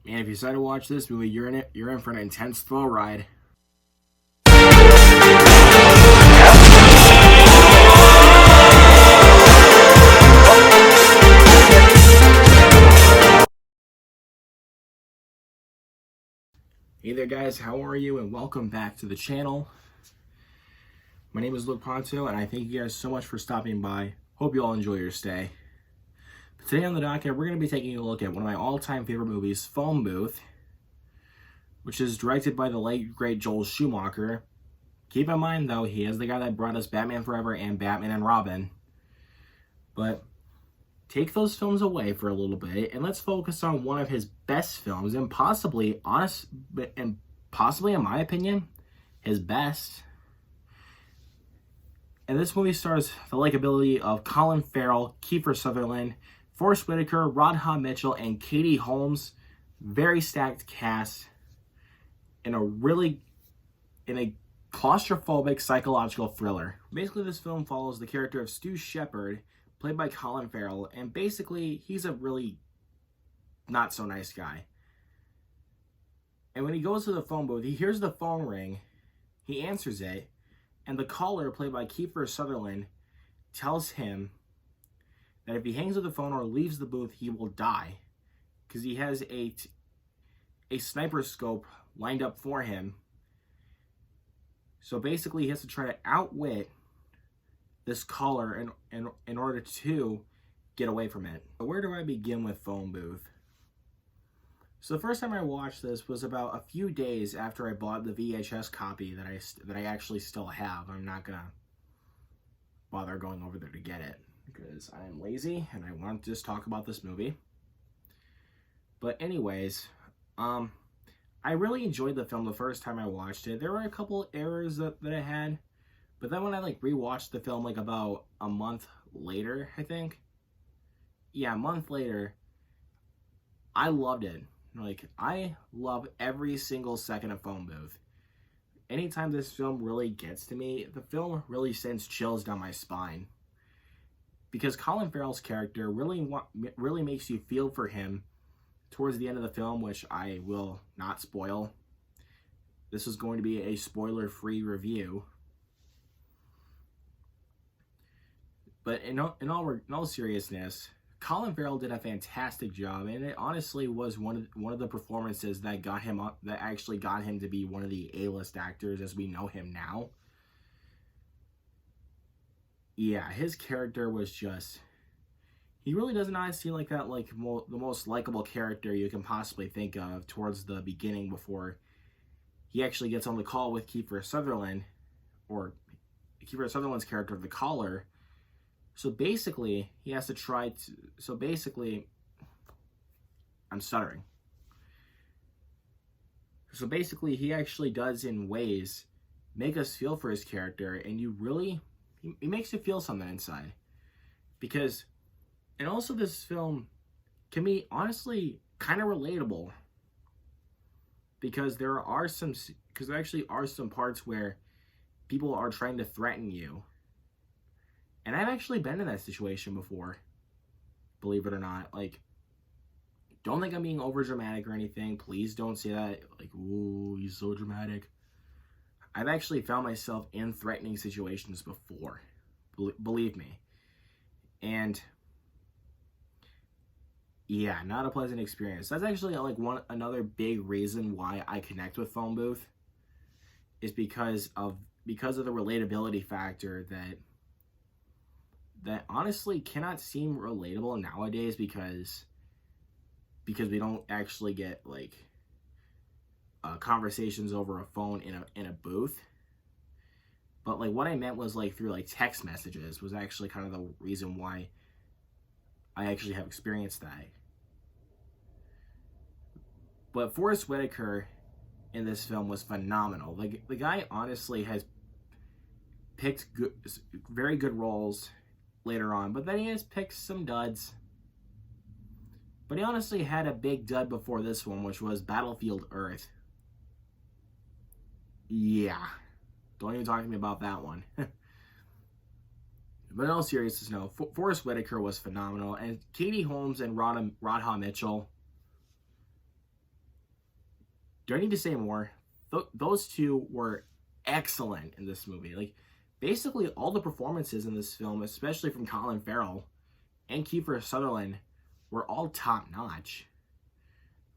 And if you decide to watch this movie, you're in for an intense thrill ride. Hey there guys, how are you? And welcome back to the channel. My name is Luke Ponto, and I thank you guys so much for stopping by. Hope you all enjoy your stay. But today on the docket, we're going to be taking a look at one of my all-time favorite movies, Phone Booth, which is directed by the late, great Joel Schumacher. Keep in mind, though, he is the guy that brought us Batman Forever and Batman and Robin. But take those films away for a little bit, and let's focus on one of his best films, and possibly, in my opinion, his best. And this movie stars the likability of Colin, Farrell, Kiefer, Sutherland, Forrest Whitaker, Radha Mitchell, and Katie Holmes. Very stacked cast in a claustrophobic psychological thriller. Basically, this film follows the character of Stu Shepard, played by Colin Farrell, and basically, he's a really not so nice guy. And when he goes to the phone booth, he hears the phone ring, he answers it, and the caller, played by Kiefer Sutherland, tells him that if he hangs up the phone or leaves the booth, he will die, because he has a sniper scope lined up for him. So basically, he has to try to outwit this caller in order to get away from it. But where do I begin with Phone Booth? So the first time I watched this was about a few days after I bought the VHS copy that I actually still have. I'm not gonna bother going over there to get it because I am lazy and I want to just talk about this movie. But anyways, I really enjoyed the film the first time I watched it. There were a couple errors that I had, but then when I rewatched the film about a month later, I think. Yeah, a month later, I loved it. I love every single second of Phone Booth. Anytime this film really gets to me, the film really sends chills down my spine. Because Colin Farrell's character really makes you feel for him towards the end of the film, which I will not spoil. This is going to be a spoiler-free review. But in all seriousness, Colin Farrell did a fantastic job, and it honestly was one of the performances that actually got him to be one of the A-list actors as we know him now. Yeah, his character was just, he really does not seem like that, the most likable character you can possibly think of towards the beginning before he actually gets on the call with Kiefer Sutherland, or Kiefer Sutherland's character, the caller. So basically, he has to try to, I'm stuttering. So basically, he actually does in ways make us feel for his character, and he makes you feel something inside. And also this film can be honestly kind of relatable. Because there actually are some parts where people are trying to threaten you. And I've actually been in that situation before, believe it or not. Don't think I'm being over dramatic or anything. Please don't say that, ooh, he's so dramatic. I've actually found myself in threatening situations before, believe me. And yeah, not a pleasant experience. That's actually another big reason why I connect with Phone Booth, is because of the relatability factor that honestly cannot seem relatable nowadays because we don't actually get conversations over a phone in a booth. But what I meant was through text messages was actually kind of the reason why I actually have experienced that. But Forrest Whitaker in this film was phenomenal. The guy honestly has picked very good roles later on, but then he has picked some duds. But he honestly had a big dud before this one, which was Battlefield Earth. Yeah, don't even talk to me about that one. But in all seriousness, no, Forrest Whitaker was phenomenal, and Katie Holmes and Radha Mitchell, do I need to say more? Those two were excellent in this movie. Like, basically all the performances in this film, especially from Colin Farrell and Kiefer Sutherland, were all top notch.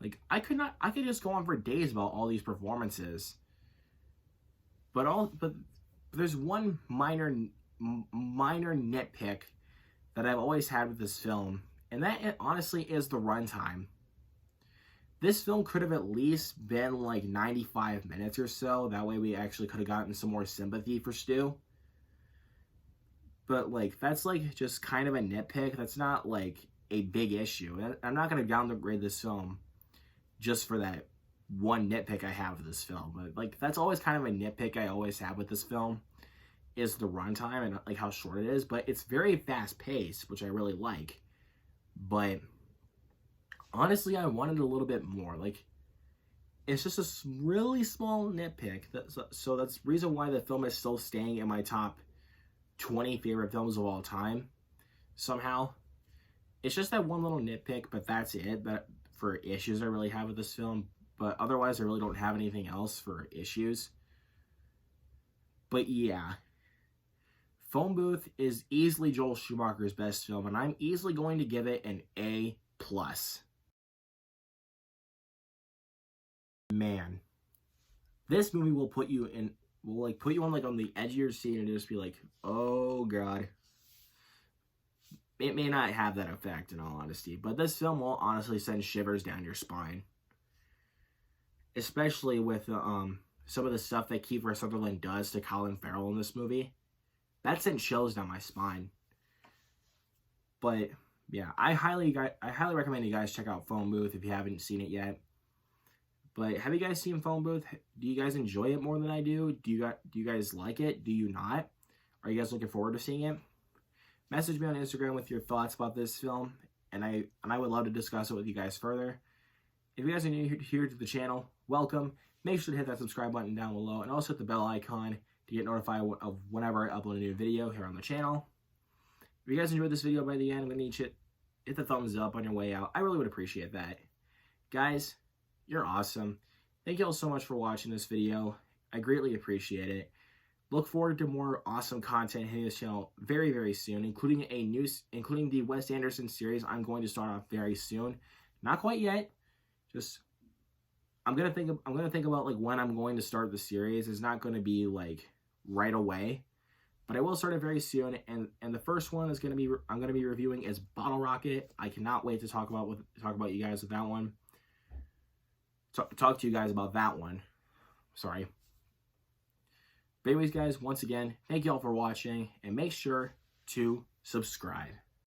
Like, I could just go on for days about all these performances. But there's one minor nitpick that I've always had with this film, and that honestly is the runtime. This film could have at least been like 95 minutes or so. That way we actually could have gotten some more sympathy for Stu. But like, that's like just kind of a nitpick. That's not like a big issue. And I'm not going to downgrade this film just for that one nitpick I have with this film. But like, that's always kind of a nitpick I always have with this film, is the runtime and like how short it is. But it's very fast paced, which I really like. But honestly, I wanted a little bit more. Like, it's just a really small nitpick. So that's the reason why the film is still staying in my top 20 favorite films of all time. Somehow, it's just that one little nitpick, but that's it. But for issues I really have with this film, but otherwise I really don't have anything else for issues. But yeah, Phone Booth is easily Joel Schumacher's best film, and I'm easily going to give it an A+. Man, this movie will put you in, put you on like on the edge of your seat and just be like, oh god. It may not have that effect in all honesty, but this film will honestly send shivers down your spine. Especially with some of the stuff that Kiefer Sutherland does to Colin Farrell in this movie. That sent chills down my spine. But yeah, I highly recommend you guys check out Phone Booth if you haven't seen it yet. But have you guys seen Phone Booth? Do you guys enjoy it more than I do? Do you guys like it? Do you not? Are you guys looking forward to seeing it? Message me on Instagram with your thoughts about this film, and I would love to discuss it with you guys further. If you guys are new here to the channel, welcome. Make sure to hit that subscribe button down below, and also hit the bell icon to get notified of whenever I upload a new video here on the channel. If you guys enjoyed this video by the end, I'm going to need you to hit the thumbs up on your way out. I really would appreciate that. Guys, you're awesome. Thank you all so much for watching this video. I greatly appreciate it. Look forward to more awesome content hitting this channel very, very soon, including the Wes Anderson series I'm going to start off very soon. Not quite yet. Just I'm gonna think about like when I'm going to start the series. It's not going to be like right away, but I will start it very soon. And the first one is I'm going to be reviewing is Bottle Rocket. I cannot wait to talk about you guys with that one. Talk to you guys about that one. Sorry. But anyways, guys, once again, thank you all for watching, and make sure to subscribe.